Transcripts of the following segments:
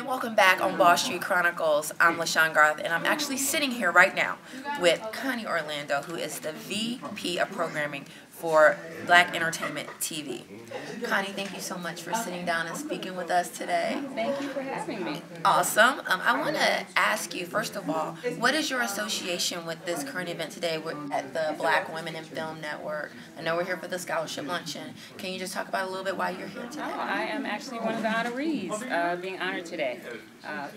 Welcome back on BallStreet Chronicles. I'm LaShawn Garth, and I'm actually sitting here right now with Connie Orlando, who is the VP of Programming for Black Entertainment TV. Connie, thank you so much for sitting down and speaking with us today. Thank you for having me. Awesome. I want to ask you, first of all, what is your association with this current event today? We're at the Black Women in Film Network. I know we're here for the Scholarship Luncheon. Can you just talk about a little bit why you're here today? Oh, I am actually one of the honorees being honored today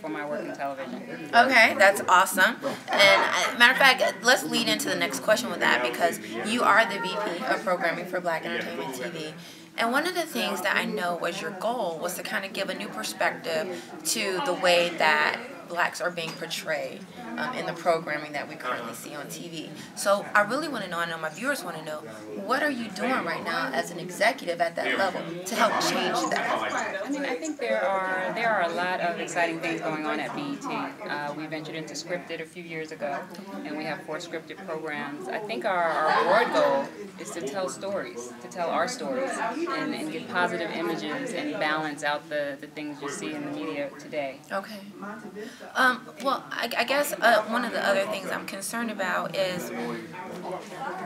for my work in television. Okay, that's awesome. And matter of fact, let's lead into the next question with that, because you are the VP of Programming for Black Entertainment TV. And one of the things that I know was your goal was to kind of give a new perspective to the way that blacks are being portrayed in the programming that we currently see on TV. So I really want to know, I know my viewers want to know, what are you doing right now as an executive at that level to help change that? I mean, I think there are a lot of exciting things going on at BET. We ventured into scripted a few years ago, and we have 4 scripted programs. I think our broad goal is to tell stories, to tell our stories, and get positive images and balance out the things you see in the media today. Okay. Well, I guess one of the other things I'm concerned about is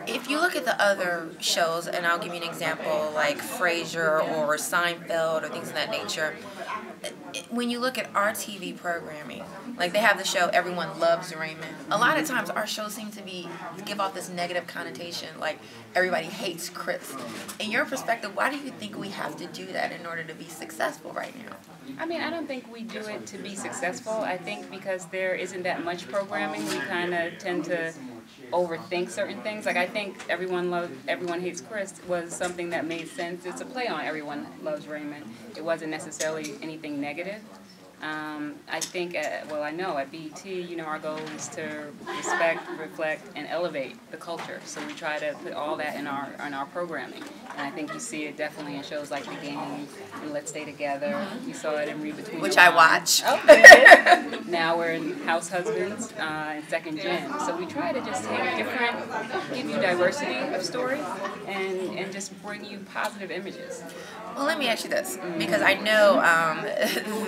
if you look at the other shows, and I'll give you an example like Frasier or Seinfeld or things of that nature, when you look at our TV programming, like they have the show Everyone Loves Raymond, a lot of times our shows seem to give off this negative connotation, like everybody hates Chris. In your perspective, why do you think we have to do that in order to be successful right now? I mean, I don't think we do it to be successful. I think because there isn't that much programming, we kind of tend to overthink certain things. Like I think Everyone Hates Chris was something that made sense. It's a play on Everyone Loves Raymond. It wasn't necessarily anything negative. I think, I know at BET, our goal is to respect, reflect, and elevate the culture. So we try to put all that in our programming. And I think you see it definitely in shows like The Game and Let's Stay Together. You saw it in Read Between Which the I Lines. watch. Oh, now we're in House Husbands and Second Gen. So we try to just give you diversity of story and just bring you positive images. Well, let me ask you this, because I know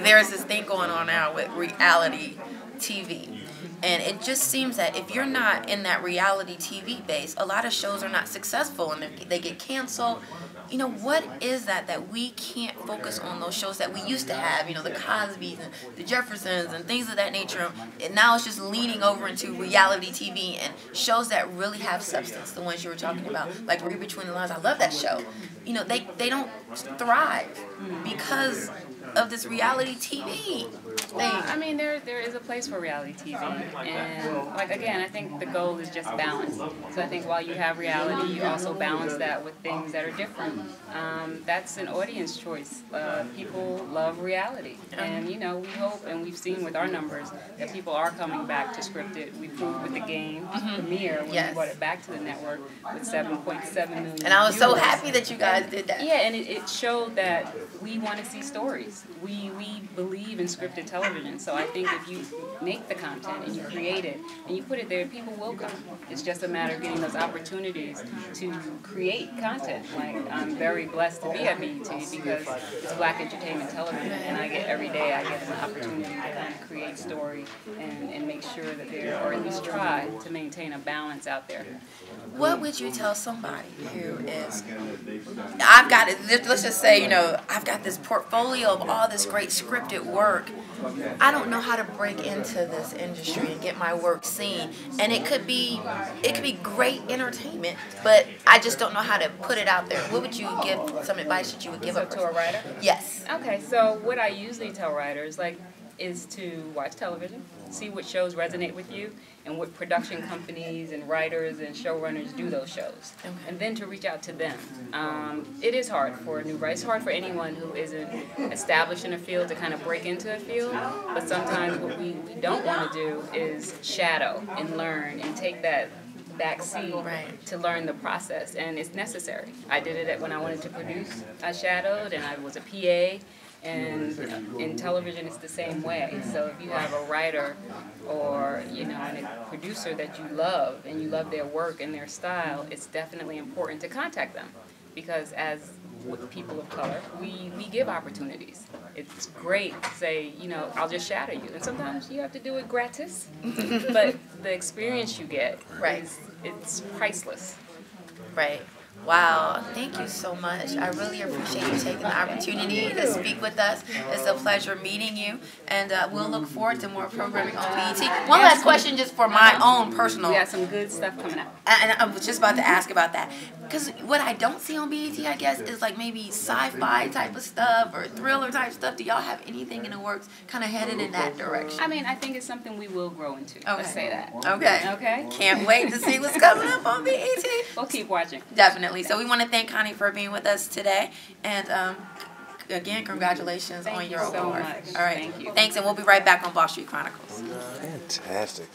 there's this thing going on now with reality TV. And it just seems that if you're not in that reality TV base, a lot of shows are not successful and they get canceled. What is that we can't focus on those shows that we used to have, the Cosbys and the Jeffersons and things of that nature. And now it's just leaning over into reality TV and shows that really have substance, the ones you were talking about, like Read Between the Lines. I love that show. They don't thrive because of this reality TV thing. Well, I mean, there is a place for reality TV, and again, I think the goal is just balance. So I think while you have reality, you also balance that with things that are different. That's an audience choice. People love reality, and we hope, and we've seen with our numbers that people are coming back to scripted. We proved with The Game premiere when we brought it back to the network with 7.7 million. And I was so happy that you guys did that. Yeah, and it showed that we want to see stories. We believe in scripted television, so I think if you make the content and you create it and you put it there, people will come. It's just a matter of getting those opportunities to create content. Like, I'm very blessed to be at BET because it's Black entertainment television, and every day I get an opportunity to kind of create story and make sure that or at least try to maintain a balance out there. What would you tell somebody who is, I've got it, let's just say, I've got this portfolio of all this great scripted work. I don't know how to break into this industry and get my work seen. And it could be great entertainment, but I just don't know how to put it out there. What would you give, some advice that you would give up to a writer? Yes. Okay, so what I usually tell writers is to watch television, see what shows resonate with you, and what production companies and writers and showrunners do those shows, and then to reach out to them. It is hard for a new writer. It's hard for anyone who isn't established in a field to kind of break into a field, but sometimes what we don't want to do is shadow and learn and take that backseat to learn the process, and it's necessary. I did it when I wanted to produce. I shadowed, and I was a PA. And in television, it's the same way. So if you have a writer or and a producer that you love and you love their work and their style, it's definitely important to contact them, because as with people of color, we give opportunities. it's great to say, you know, I'll just shadow you. And sometimes you have to do it gratis. But the experience you get, Right. it's priceless. Right. Wow, thank you so much. I really appreciate you taking the opportunity to speak with us. It's a pleasure meeting you, and we'll look forward to more programming on BET. One last question just for my own personal. We got some good stuff coming out. And I was just about to ask about that. Because what I don't see on BET, I guess, is like maybe sci-fi type of stuff or thriller type stuff. Do y'all have anything in the works kind of headed in that direction? I mean, I think it's something we will grow into. Okay. Let's say that. Okay. Okay. Can't wait to see what's coming up on BET. We'll keep watching. Definitely. So we want to thank Connie for being with us today. And again, congratulations on your award. Thank you so much. All right. Thank you. Thanks, and we'll be right back on BallStreet Chronicles. Fantastic.